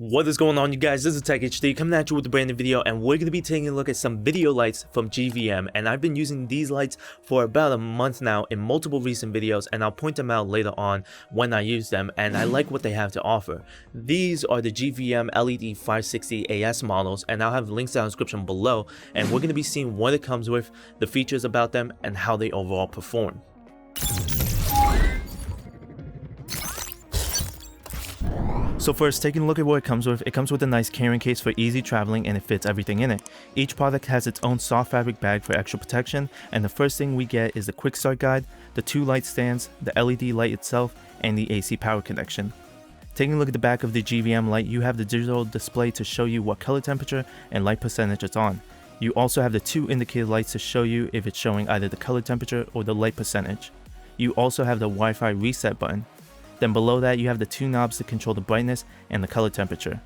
What is going on, you guys? This is Tech HD coming at you with a brand new video, and we're going to be taking a look at some video lights from GVM. And I've been using these lights for about a month now in multiple recent videos, and I'll point them out later on when I use them, and I like what they have to offer. These are the GVM LED 560 AS models, and I'll have links down in the description below, and we're going to be seeing what it comes with, the features about them, and how they overall perform. So first, taking a look at what it comes with a nice carrying case for easy traveling, and it fits everything in it. Each product has its own soft fabric bag for extra protection, and the first thing we get is the quick start guide, the 2 light stands, the LED light itself, and the AC power connection. Taking a look at the back of the GVM light, you have the digital display to show you what color temperature and light percentage it's on. You also have the 2 indicator lights to show you if it's showing either the color temperature or the light percentage. You also have the Wi-Fi reset button. Then below that, you have the 2 knobs to control the brightness and the color temperature.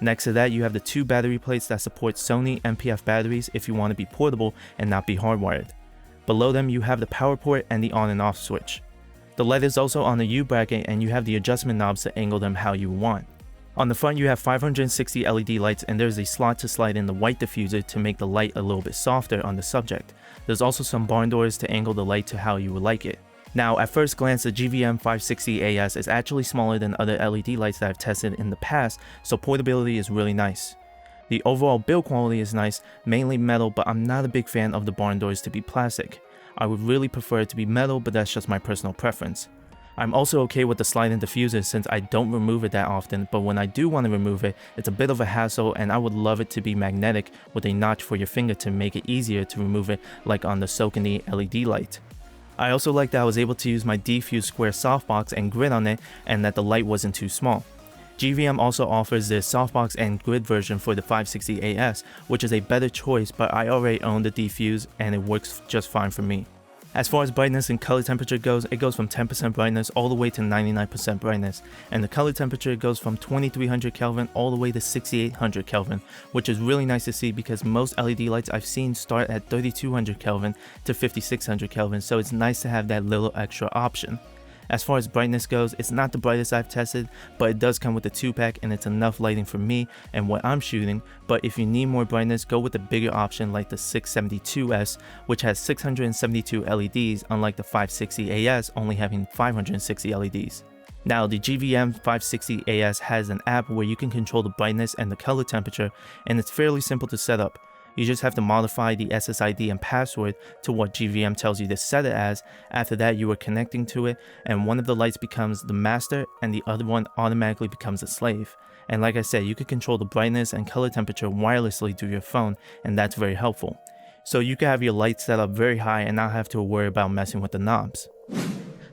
Next to that, you have the 2 battery plates that support Sony NP-F batteries if you want to be portable and not be hardwired. Below them, you have the power port and the on and off switch. The light is also on the U bracket, and you have the adjustment knobs to angle them how you want. On the front, you have 560 LED lights, and there's a slot to slide in the white diffuser to make the light a little bit softer on the subject. There's also some barn doors to angle the light to how you would like it. Now, at first glance, the GVM 560 AS is actually smaller than other LED lights that I've tested in the past, so portability is really nice. The overall build quality is nice, mainly metal, but I'm not a big fan of the barn doors to be plastic. I would really prefer it to be metal, but that's just my personal preference. I'm also okay with the slide-in diffuser since I don't remove it that often, but when I do want to remove it, it's a bit of a hassle, and I would love it to be magnetic with a notch for your finger to make it easier to remove it, like on the Saucony LED light. I also like that I was able to use my D-Fuse square softbox and grid on it, and that the light wasn't too small. GVM also offers the softbox and grid version for the 560 AS, which is a better choice, but I already own the D-Fuse and it works just fine for me. As far as brightness and color temperature goes, it goes from 10% brightness all the way to 99% brightness, and the color temperature goes from 2300 Kelvin all the way to 6800 Kelvin, which is really nice to see because most LED lights I've seen start at 3200 Kelvin to 5600 Kelvin, so it's nice to have that little extra option. As far as brightness goes, it's not the brightest I've tested, but it does come with a 2-pack and it's enough lighting for me and what I'm shooting. But if you need more brightness, go with the bigger option like the 672S, which has 672 LEDs, unlike the 560 AS only having 560 LEDs. Now, the GVM 560 AS has an app where you can control the brightness and the color temperature, and it's fairly simple to set up. You just have to modify the SSID and password to what GVM tells you to set it as. After that, you are connecting to it, and one of the lights becomes the master and the other one automatically becomes a slave. And like I said, you can control the brightness and color temperature wirelessly through your phone, and that's very helpful. So you can have your lights set up very high and not have to worry about messing with the knobs.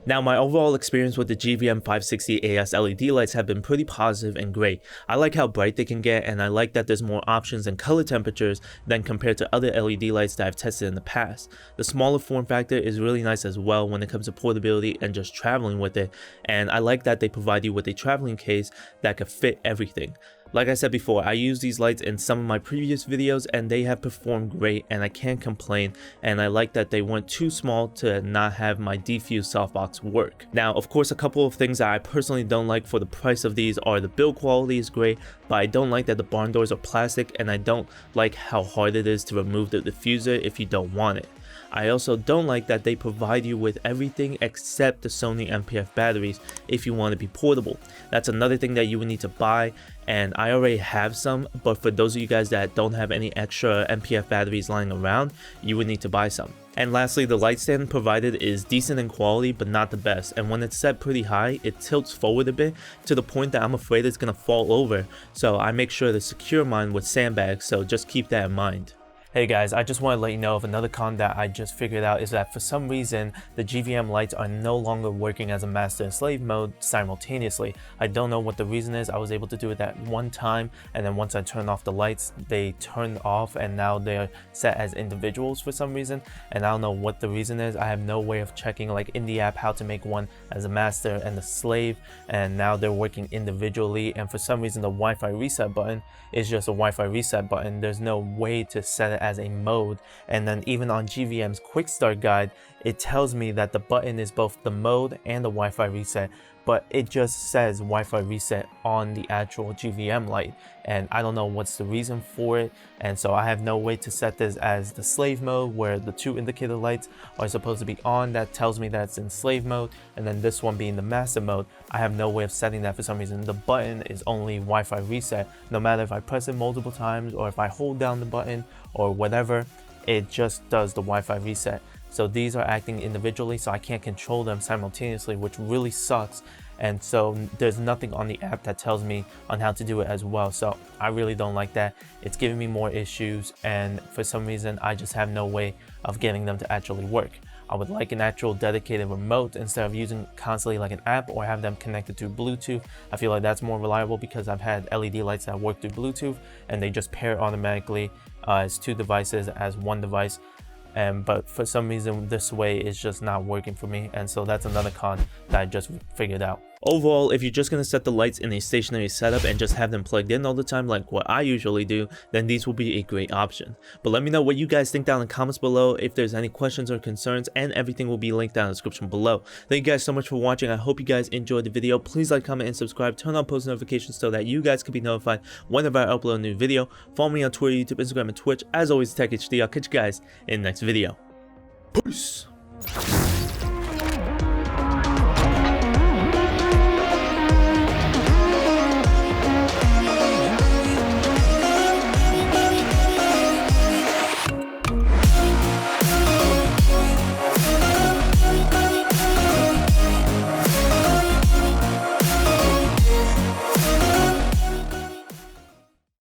Now, my overall experience with the GVM 560 AS LED lights have been pretty positive and great. I like how bright they can get, and I like that there's more options and color temperatures than compared to other LED lights that I've tested in the past. The smaller form factor is really nice as well when it comes to portability and just traveling with it, and I like that they provide you with a traveling case that could fit everything. Like I said before, I used these lights in some of my previous videos and they have performed great and I can't complain, and I like that they weren't too small to not have my D-Fuse softbox work. Now, of course, a couple of things that I personally don't like for the price of these are the build quality is great, but I don't like that the barn doors are plastic, and I don't like how hard it is to remove the diffuser if you don't want it. I also don't like that they provide you with everything except the Sony NP-F batteries if you want to be portable. That's another thing that you would need to buy, and I already have some, but for those of you guys that don't have any extra NP-F batteries lying around, you would need to buy some. And lastly, the light stand provided is decent in quality but not the best, and when it's set pretty high, it tilts forward a bit to the point that I'm afraid it's gonna fall over, so I make sure to secure mine with sandbags, so just keep that in mind. Hey guys, I just want to let you know of another con that I just figured out is that for some reason the GVM lights are no longer working as a master and slave mode simultaneously. I don't know what the reason is. I was able to do it at one time, and then once I turned off the lights they turned off and now they're set as individuals for some reason, and I don't know what the reason is. I have no way of checking like in the app how to make one as a master and a slave, and now they're working individually, and for some reason the Wi-Fi reset button is just a Wi-Fi reset button. There's no way to set it as a mode, and then even on GVM's quick start guide it tells me that the button is both the mode and the Wi-Fi reset, but it just says Wi-Fi reset on the actual GVM light, and I don't know what's the reason for it. And so I have no way to set this as the slave mode, where the 2 indicator lights are supposed to be on. That tells me that it's in slave mode, and then this one being the master mode, I have no way of setting that for some reason. The button is only Wi-Fi reset. No matter if I press it multiple times or if I hold down the button or whatever, it just does the Wi-Fi reset. So these are acting individually, so I can't control them simultaneously, which really sucks. And so there's nothing on the app that tells me on how to do it as well. So I really don't like that. It's giving me more issues, and for some reason I just have no way of getting them to actually work. I would like an actual dedicated remote instead of using constantly like an app, or have them connected to Bluetooth. I feel like that's more reliable, because I've had LED lights that work through Bluetooth and they just pair automatically as 2 devices as 1 device. But for some reason this way is just not working for me, and so that's another con that I just figured out. Overall, if you're just going to set the lights in a stationary setup and just have them plugged in all the time like what I usually do, then these will be a great option. But let me know what you guys think down in the comments below. If there's any questions or concerns, and everything will be linked down in the description below. Thank you guys so much for watching. I hope you guys enjoyed the video. Please like, comment, and subscribe. Turn on post notifications so that you guys can be notified whenever I upload a new video. Follow me on Twitter, YouTube, Instagram, and Twitch. As always, TechHD. I'll catch you guys in the next video. Peace!